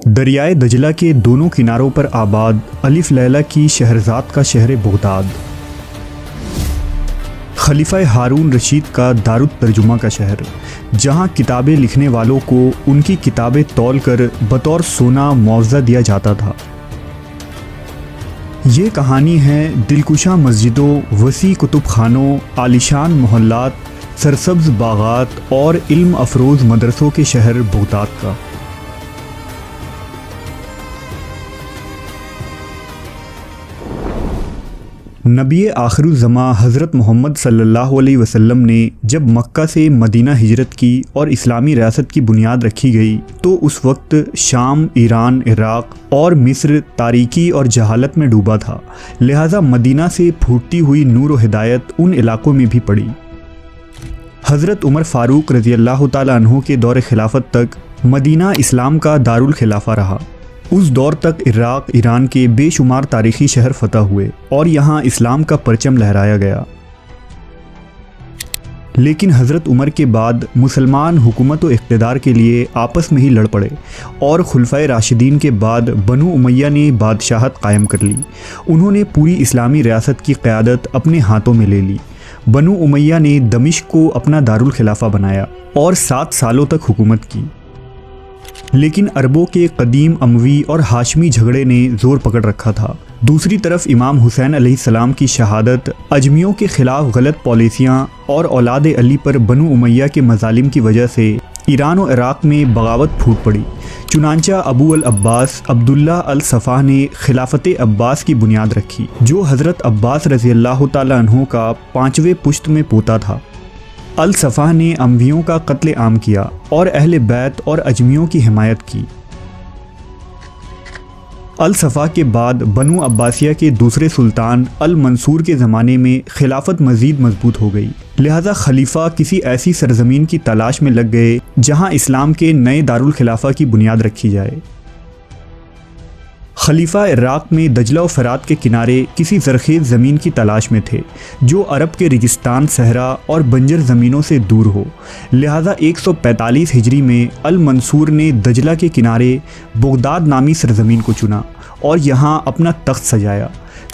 دریائے دجلہ کے دونوں کناروں پر آباد الف لیلہ کی شہرزاد کا شہر بغداد، خلیفہ ہارون رشید کا دارالترجمہ کا شہر، جہاں کتابیں لکھنے والوں کو ان کی کتابیں تول کر بطور سونا معاوضہ دیا جاتا تھا۔ یہ کہانی ہے دلکشاں مسجدوں، وسیع کتب خانوں، عالیشان محلات، سرسبز باغات اور علم افروز مدرسوں کے شہر بغداد کا۔ نبی آخر الزماں حضرت محمد صلی اللہ علیہ وسلم نے جب مکہ سے مدینہ ہجرت کی اور اسلامی ریاست کی بنیاد رکھی گئی تو اس وقت شام، ایران، عراق اور مصر تاریکی اور جہالت میں ڈوبا تھا، لہٰذا مدینہ سے پھوٹتی ہوئی نور و ہدایت ان علاقوں میں بھی پڑی۔ حضرت عمر فاروق رضی اللہ تعالیٰ عنہ کے دور خلافت تک مدینہ اسلام کا دارالخلافہ رہا۔ اس دور تک عراق، ایران کے بے شمار تاریخی شہر فتح ہوئے اور یہاں اسلام کا پرچم لہرایا گیا۔ لیکن حضرت عمر کے بعد مسلمان حکومت و اقتدار کے لیے آپس میں ہی لڑ پڑے اور خلفائے راشدین کے بعد بنو امیہ نے بادشاہت قائم کر لی۔ انہوں نے پوری اسلامی ریاست کی قیادت اپنے ہاتھوں میں لے لی۔ بنو امیہ نے دمشق کو اپنا دارالخلافہ بنایا اور 7 سالوں تک حکومت کی، لیکن عربوں کے قدیم اموی اور ہاشمی جھگڑے نے زور پکڑ رکھا تھا۔ دوسری طرف امام حسین علیہ السلام کی شہادت، اجمیوں کے خلاف غلط پالیسیاں اور اولاد علی پر بنو امیہ کے مظالم کی وجہ سے ایران و عراق میں بغاوت پھوٹ پڑی۔ چنانچہ ابو العباس عبداللہ الصفاح نے خلافت عباس کی بنیاد رکھی، جو حضرت عباس رضی اللہ تعالیٰ عنہ کا 5ویں پشت میں پوتا تھا۔ الصفاح نے امویوں کا قتل عام کیا اور اہل بیت اور اجمیوں کی حمایت کی۔ الصفاح کے بعد بنو عباسیہ کے دوسرے سلطان المنصور کے زمانے میں خلافت مزید مضبوط ہو گئی، لہذا خلیفہ کسی ایسی سرزمین کی تلاش میں لگ گئے جہاں اسلام کے نئے دارالخلافہ کی بنیاد رکھی جائے۔ خلیفہ عراق میں دجلہ و فرات کے کنارے کسی زرخیز زمین کی تلاش میں تھے جو عرب کے ریگستان، صحرا اور بنجر زمینوں سے دور ہو، لہذا 145 ہجری میں المنصور نے دجلہ کے کنارے بغداد نامی سرزمین کو چنا اور یہاں اپنا تخت سجایا۔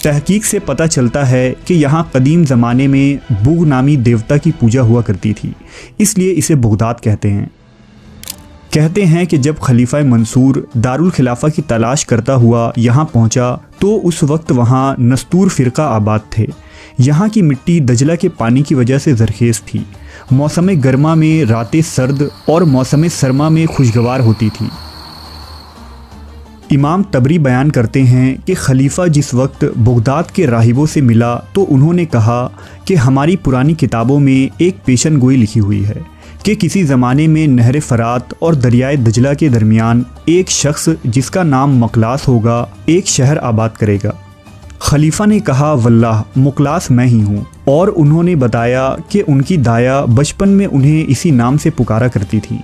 تحقیق سے پتہ چلتا ہے کہ یہاں قدیم زمانے میں بوگ نامی دیوتا کی پوجا ہوا کرتی تھی، اس لیے اسے بغداد کہتے ہیں۔ کہتے ہیں کہ جب خلیفہ منصور دارالخلافہ کی تلاش کرتا ہوا یہاں پہنچا تو اس وقت وہاں نستور فرقہ آباد تھے۔ یہاں کی مٹی دجلہ کے پانی کی وجہ سے زرخیز تھی، موسم گرما میں راتیں سرد اور موسم سرما میں خوشگوار ہوتی تھی۔ امام طبری بیان کرتے ہیں کہ خلیفہ جس وقت بغداد کے راہبوں سے ملا تو انہوں نے کہا کہ ہماری پرانی کتابوں میں ایک پیشن گوئی لکھی ہوئی ہے کہ کسی زمانے میں نہر فرات اور دریائے دجلہ کے درمیان ایک شخص جس کا نام مقلاس ہوگا ایک شہر آباد کرے گا۔ خلیفہ نے کہا واللہ مقلاس میں ہی ہوں، اور انہوں نے بتایا کہ ان کی دایا بچپن میں انہیں اسی نام سے پکارا کرتی تھی۔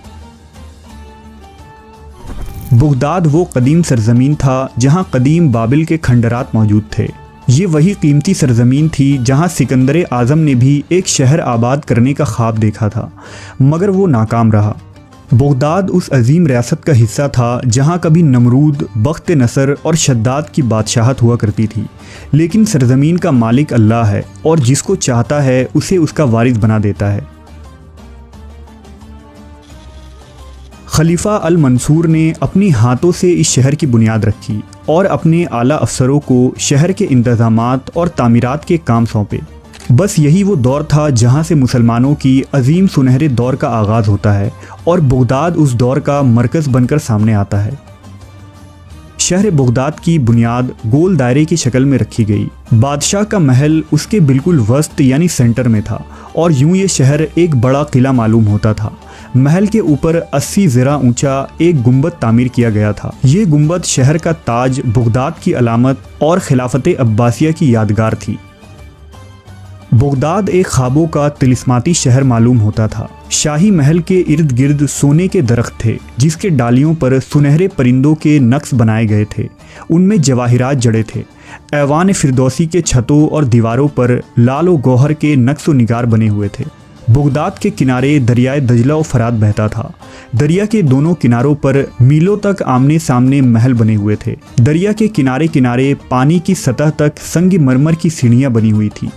بغداد وہ قدیم سرزمین تھا جہاں قدیم بابل کے کھنڈرات موجود تھے۔ یہ وہی قیمتی سرزمین تھی جہاں سکندر اعظم نے بھی ایک شہر آباد کرنے کا خواب دیکھا تھا، مگر وہ ناکام رہا۔ بغداد اس عظیم ریاست کا حصہ تھا جہاں کبھی نمرود، بخت نصر اور شداد کی بادشاہت ہوا کرتی تھی، لیکن سرزمین کا مالک اللہ ہے اور جس کو چاہتا ہے اسے اس کا وارث بنا دیتا ہے۔ خلیفہ المنصور نے اپنی ہاتھوں سے اس شہر کی بنیاد رکھی اور اپنے اعلیٰ افسروں کو شہر کے انتظامات اور تعمیرات کے کام سونپے۔ بس یہی وہ دور تھا جہاں سے مسلمانوں کی عظیم سنہرے دور کا آغاز ہوتا ہے اور بغداد اس دور کا مرکز بن کر سامنے آتا ہے۔ شہر بغداد کی بنیاد گول دائرے کی شکل میں رکھی گئی۔ بادشاہ کا محل اس کے بالکل وسط یعنی سینٹر میں تھا اور یوں یہ شہر ایک بڑا قلعہ معلوم ہوتا تھا۔ محل کے اوپر 80 ذراع اونچا ایک گنبد تعمیر کیا گیا تھا۔ یہ گنبد شہر کا تاج، بغداد کی علامت اور خلافت عباسیہ کی یادگار تھی۔ بغداد ایک خوابوں کا طلسماتی شہر معلوم ہوتا تھا۔ شاہی محل کے ارد گرد سونے کے درخت تھے جس کے ڈالیوں پر سنہرے پرندوں کے نقش بنائے گئے تھے، ان میں جواہرات جڑے تھے۔ ایوان فردوسی کے چھتوں اور دیواروں پر لال و گوہر کے نقش و نگار بنے ہوئے تھے۔ بغداد کے کنارے دریائے دجلہ و فرات بہتا تھا۔ دریا کے دونوں کناروں پر میلوں تک آمنے سامنے محل بنے ہوئے تھے۔ دریا کے کنارے کنارے پانی کی سطح تک سنگ مرمر کی سیڑھیاں بنی ہوئی تھی۔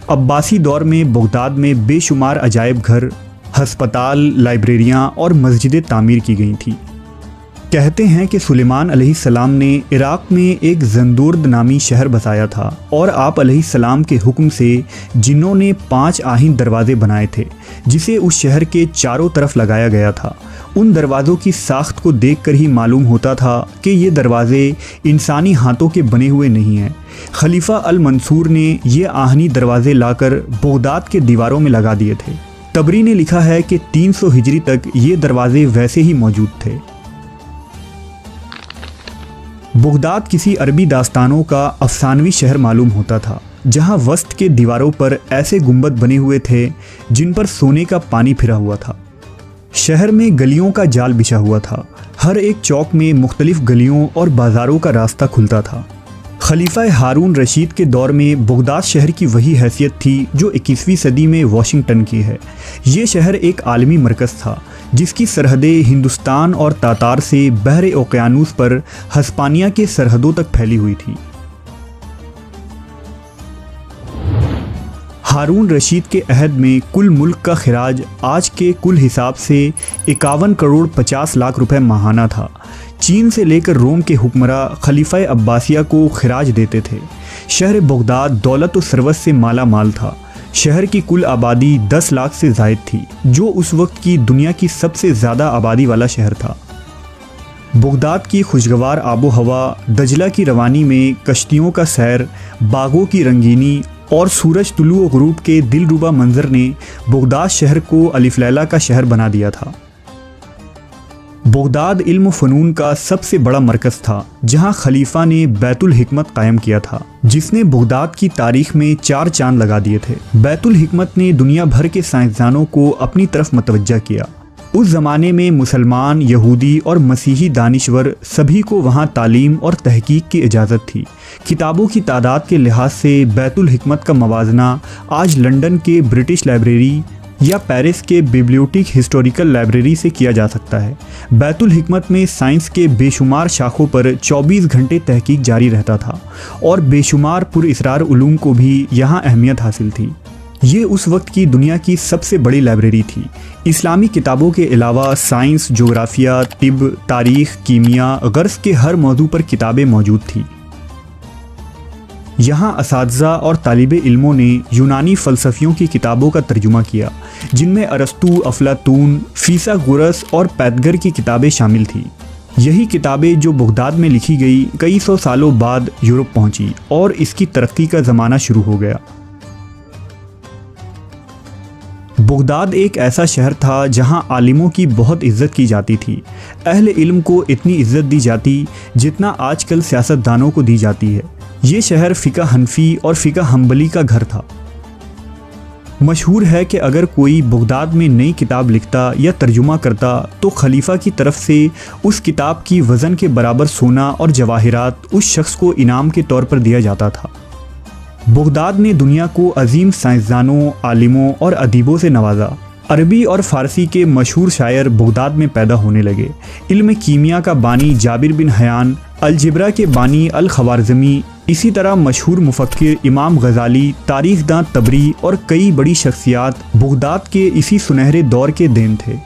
عباسی دور میں بغداد میں بے شمار عجائب گھر، ہسپتال، لائبریریاں اور مسجدیں تعمیر کی گئی تھیں۔ کہتے ہیں کہ سلیمان علیہ السلام نے عراق میں ایک زندورد نامی شہر بسایا تھا اور آپ علیہ السلام کے حکم سے جنوں نے 5 آہن دروازے بنائے تھے جسے اس شہر کے چاروں طرف لگایا گیا تھا۔ ان دروازوں کی ساخت کو دیکھ کر ہی معلوم ہوتا تھا کہ یہ دروازے انسانی ہاتھوں کے بنے ہوئے نہیں ہیں۔ خلیفہ المنصور نے یہ آہنی دروازے لا کر بغداد کے دیواروں میں لگا دیے تھے۔ تبری نے لکھا ہے کہ 300 ہجری تک یہ دروازے ویسے ہی موجود تھے۔ بغداد کسی عربی داستانوں کا افسانوی شہر معلوم ہوتا تھا، جہاں وسط کے دیواروں پر ایسے گنبد بنے ہوئے تھے جن پر سونے کا پانی پھرا ہوا تھا۔ شہر میں گلیوں کا جال بچھا ہوا تھا۔ ہر ایک چوک میں مختلف گلیوں اور بازاروں کا راستہ کھلتا تھا۔ خلیفہ ہارون رشید کے دور میں بغداد شہر کی وہی حیثیت تھی جو 21ویں صدی میں واشنگٹن کی ہے۔ یہ شہر ایک عالمی مرکز تھا جس کی سرحدیں ہندوستان اور تاتار سے بحر اوقیانوس پر ہسپانیہ کے سرحدوں تک پھیلی ہوئی تھی۔ ہارون رشید کے عہد میں کل ملک کا خراج آج کے کل حساب سے 51 کروڑ 50 لاکھ روپے ماہانہ تھا۔ چین سے لے کر روم کے حکمراں خلیفہ عباسیہ کو خراج دیتے تھے۔ شہر بغداد دولت و ثروت سے مالا مال تھا۔ شہر کی کل آبادی 10 لاکھ سے زائد تھی، جو اس وقت کی دنیا کی سب سے زیادہ آبادی والا شہر تھا۔ بغداد کی خوشگوار آب و ہوا، دجلہ کی روانی میں کشتیوں کا سیر، باغوں کی رنگینی اور سورج طلوع و غروب کے دلربا منظر نے بغداد شہر کو الف لیلہ کا شہر بنا دیا تھا۔ بغداد علم و فنون کا سب سے بڑا مرکز تھا، جہاں خلیفہ نے بیت الحکمت قائم کیا تھا، جس نے بغداد کی تاریخ میں 4 چاند لگا دیے تھے۔ بیت الحکمت نے دنیا بھر کے سائنسدانوں کو اپنی طرف متوجہ کیا۔ اس زمانے میں مسلمان، یہودی اور مسیحی دانشور سبھی کو وہاں تعلیم اور تحقیق کی اجازت تھی۔ کتابوں کی تعداد کے لحاظ سے بیت الحکمت کا موازنہ آج لندن کے برٹش لائبریری یا پیرس کے بیبلیوٹیک ہسٹوریکل لائبریری سے کیا جا سکتا ہے۔ بیت الحکمت میں سائنس کے بے شمار شاخوں پر 24 گھنٹے تحقیق جاری رہتا تھا اور بے شمار پر اسرار علوم کو بھی یہاں اہمیت حاصل تھی۔ یہ اس وقت کی دنیا کی سب سے بڑی لائبریری تھی۔ اسلامی کتابوں کے علاوہ سائنس، جغرافیہ، طب، تاریخ، کیمیا، غرض کے ہر موضوع پر کتابیں موجود تھیں۔ یہاں اساتذہ اور طالب علموں نے یونانی فلسفیوں کی کتابوں کا ترجمہ کیا، جن میں ارسطو، افلاطون، فیثاغورس اور پیتھاگور کی کتابیں شامل تھیں۔ یہی کتابیں جو بغداد میں لکھی گئی کئی سو سالوں بعد یورپ پہنچی اور اس کی ترقی کا زمانہ شروع ہو گیا۔ بغداد ایک ایسا شہر تھا جہاں عالموں کی بہت عزت کی جاتی تھی۔ اہل علم کو اتنی عزت دی جاتی جتنا آج کل سیاستدانوں کو دی جاتی ہے۔ یہ شہر فقہ حنفی اور فقہ حنبلی کا گھر تھا۔ مشہور ہے کہ اگر کوئی بغداد میں نئی کتاب لکھتا یا ترجمہ کرتا تو خلیفہ کی طرف سے اس کتاب کی وزن کے برابر سونا اور جواہرات اس شخص کو انعام کے طور پر دیا جاتا تھا۔ بغداد نے دنیا کو عظیم سائنسدانوں، عالموں اور ادیبوں سے نوازا۔ عربی اور فارسی کے مشہور شاعر بغداد میں پیدا ہونے لگے۔ علم کیمیا کا بانی جابر بن حیان، الجبرا کے بانی الخوارزمی، اسی طرح مشہور مفکر امام غزالی، تاریخ داں تبری اور کئی بڑی شخصیات بغداد کے اسی سنہرے دور کے دین تھے۔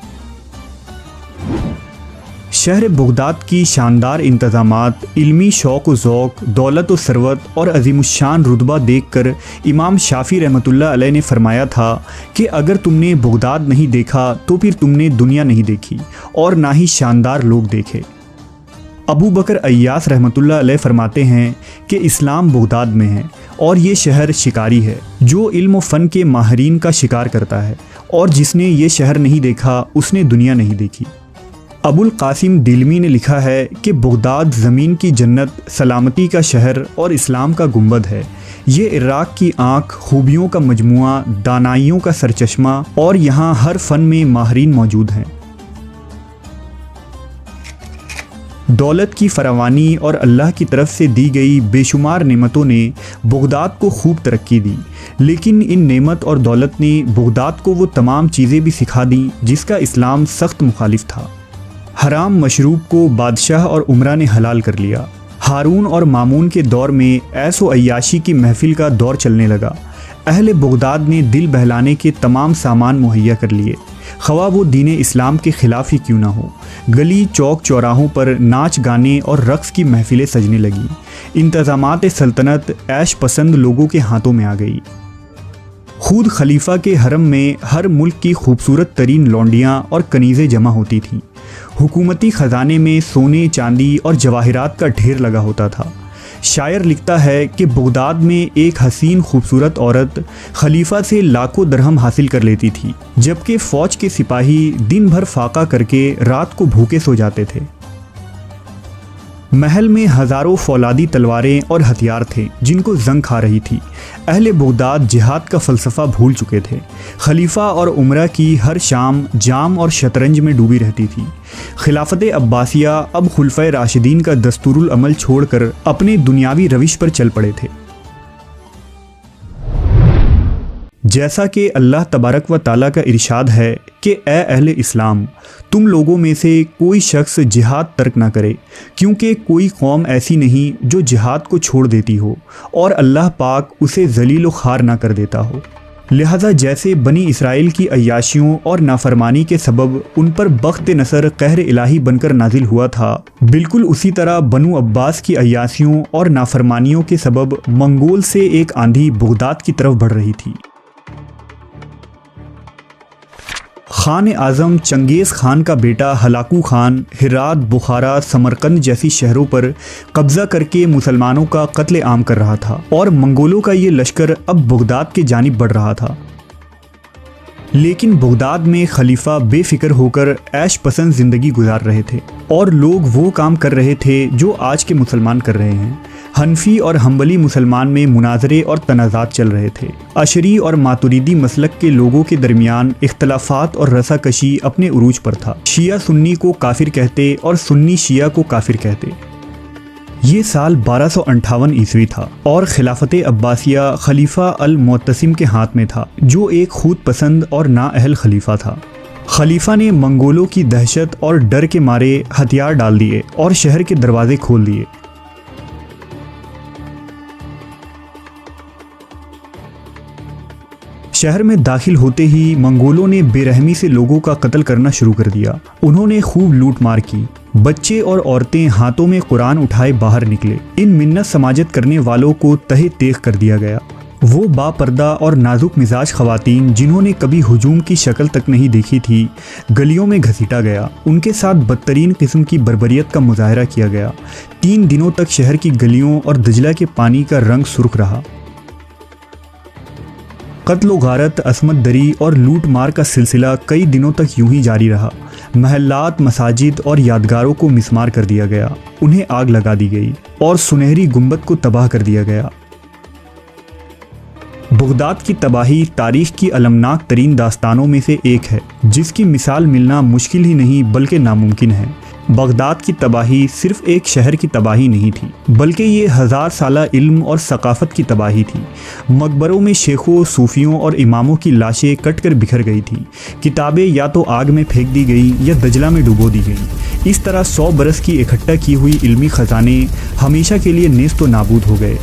شہر بغداد کی شاندار انتظامات، علمی شوق و ذوق، دولت و ثروت اور عظیم الشان رتبہ دیکھ کر امام شافعی رحمۃ اللہ علیہ نے فرمایا تھا کہ اگر تم نے بغداد نہیں دیکھا تو پھر تم نے دنیا نہیں دیکھی اور نہ ہی شاندار لوگ دیکھے۔ ابو بکر ایاس رحمۃ اللہ علیہ فرماتے ہیں کہ اسلام بغداد میں ہے اور یہ شہر شکاری ہے جو علم و فن کے ماہرین کا شکار کرتا ہے، اور جس نے یہ شہر نہیں دیکھا اس نے دنیا نہیں دیکھی۔ ابو القاسم دیلمی نے لکھا ہے کہ بغداد زمین کی جنت، سلامتی کا شہر اور اسلام کا گنبد ہے۔ یہ عراق کی آنکھ، خوبیوں کا مجموعہ، دانائیوں کا سرچشمہ، اور یہاں ہر فن میں ماہرین موجود ہیں۔ دولت کی فراوانی اور اللہ کی طرف سے دی گئی بے شمار نعمتوں نے بغداد کو خوب ترقی دی، لیکن ان نعمت اور دولت نے بغداد کو وہ تمام چیزیں بھی سکھا دیں جس کا اسلام سخت مخالف تھا۔ حرام مشروب کو بادشاہ اور امرا نے حلال کر لیا۔ ہارون اور مامون کے دور میں عیش و عیاشی کی محفل کا دور چلنے لگا۔ اہل بغداد نے دل بہلانے کے تمام سامان مہیا کر لیے، خواہ وہ دین اسلام کے خلاف ہی کیوں نہ ہو۔ گلی چوک چوراہوں پر ناچ گانے اور رقص کی محفلیں سجنے لگیں۔ انتظامات سلطنت عیش پسند لوگوں کے ہاتھوں میں آ گئی۔ خود خلیفہ کے حرم میں ہر ملک کی خوبصورت ترین لونڈیاں اور کنیزیں جمع ہوتی تھیں۔ حکومتی خزانے میں سونے چاندی اور جواہرات کا ڈھیر لگا ہوتا تھا۔ شاعر لکھتا ہے کہ بغداد میں ایک حسین خوبصورت عورت خلیفہ سے لاکھوں درہم حاصل کر لیتی تھی، جبکہ فوج کے سپاہی دن بھر فاقہ کر کے رات کو بھوکے سو جاتے تھے۔ محل میں ہزاروں فولادی تلواریں اور ہتھیار تھے جن کو زنگ کھا رہی تھی۔ اہل بغداد جہاد کا فلسفہ بھول چکے تھے۔ خلیفہ اور امرا کی ہر شام جام اور شطرنج میں ڈوبی رہتی تھی۔ خلافت عباسیہ اب خلفائے راشدین کا دستور العمل چھوڑ کر اپنے دنیاوی روش پر چل پڑے تھے۔ جیسا کہ اللہ تبارک و تعالیٰ کا ارشاد ہے کہ اے اہل اسلام، تم لوگوں میں سے کوئی شخص جہاد ترک نہ کرے، کیونکہ کوئی قوم ایسی نہیں جو جہاد کو چھوڑ دیتی ہو اور اللہ پاک اسے ذلیل و خوار نہ کر دیتا ہو۔ لہذا جیسے بنی اسرائیل کی عیاشیوں اور نافرمانی کے سبب ان پر بخت نصر قہر الہی بن کر نازل ہوا تھا، بالکل اسی طرح بنو عباس کی عیاشیوں اور نافرمانیوں کے سبب منگول سے ایک آندھی بغداد کی طرف بڑھ رہی تھی۔ خان اعظم چنگیز خان کا بیٹا ہلاکو خان ہرات، بخارا، سمرقند جیسی شہروں پر قبضہ کر کے مسلمانوں کا قتل عام کر رہا تھا، اور منگولوں کا یہ لشکر اب بغداد کی جانب بڑھ رہا تھا۔ لیکن بغداد میں خلیفہ بے فکر ہو کر عیش پسند زندگی گزار رہے تھے، اور لوگ وہ کام کر رہے تھے جو آج کے مسلمان کر رہے ہیں۔ حنفی اور حنبلی مسلمان میں مناظرے اور تنازعات چل رہے تھے۔ اشری اور ماتریدی مسلک کے لوگوں کے درمیان اختلافات اور رسا کشی اپنے عروج پر تھا۔ شیعہ سنی کو کافر کہتے اور سنی شیعہ کو کافر کہتے۔ یہ سال 1258 عیسوی تھا اور خلافت عباسیہ خلیفہ المعتصم کے ہاتھ میں تھا، جو ایک خود پسند اور نااہل خلیفہ تھا۔ خلیفہ نے منگولوں کی دہشت اور ڈر کے مارے ہتھیار ڈال دیے اور شہر کے دروازے کھول دیے۔ شہر میں داخل ہوتے ہی منگولوں نے بے رحمی سے لوگوں کا قتل کرنا شروع کر دیا۔ انہوں نے خوب لوٹ مار کی۔ بچے اور عورتیں ہاتھوں میں قرآن اٹھائے باہر نکلے۔ ان منت سماجت کرنے والوں کو تہہ تیغ کر دیا گیا۔ وہ با پردہ اور نازک مزاج خواتین جنہوں نے کبھی ہجوم کی شکل تک نہیں دیکھی تھی، گلیوں میں گھسیٹا گیا۔ ان کے ساتھ بدترین قسم کی بربریت کا مظاہرہ کیا گیا۔ 3 دنوں تک شہر کی گلیوں اور دجلہ کے پانی کا رنگ سرخ رہا۔ قتل و غارت، عصمت دری اور لوٹ مار کا سلسلہ کئی دنوں تک یوں ہی جاری رہا۔ محلات، مساجد اور یادگاروں کو مسمار کر دیا گیا، انہیں آگ لگا دی گئی اور سنہری گنبد کو تباہ کر دیا گیا۔ بغداد کی تباہی تاریخ کی المناک ترین داستانوں میں سے ایک ہے، جس کی مثال ملنا مشکل ہی نہیں بلکہ ناممکن ہے۔ بغداد کی تباہی صرف ایک شہر کی تباہی نہیں تھی، بلکہ یہ 1000 سالہ علم اور ثقافت کی تباہی تھی۔ مقبروں میں شیخوں، صوفیوں اور اماموں کی لاشیں کٹ کر بکھر گئی تھیں۔ کتابیں یا تو آگ میں پھینک دی گئیں یا دجلہ میں ڈبو دی گئیں۔ اس طرح 100 برس کی اکٹھا کی ہوئی علمی خزانے ہمیشہ کے لیے نیست و نابود ہو گئے۔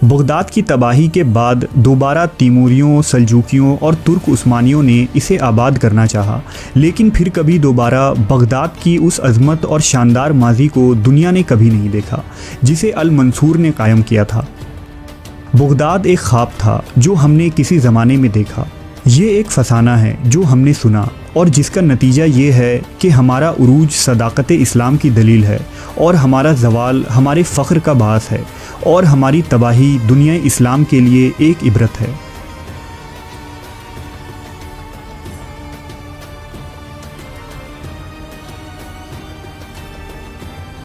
بغداد کی تباہی کے بعد دوبارہ تیموریوں، سلجوکیوں اور ترک عثمانیوں نے اسے آباد کرنا چاہا، لیکن پھر کبھی دوبارہ بغداد کی اس عظمت اور شاندار ماضی کو دنیا نے کبھی نہیں دیکھا جسے المنصور نے قائم کیا تھا۔ بغداد ایک خواب تھا جو ہم نے کسی زمانے میں دیکھا۔ یہ ایک فسانہ ہے جو ہم نے سنا، اور جس کا نتیجہ یہ ہے کہ ہمارا عروج صداقت اسلام کی دلیل ہے، اور ہمارا زوال ہمارے فخر کا باعث ہے، اور ہماری تباہی دنیا اسلام کے لیے ایک عبرت ہے۔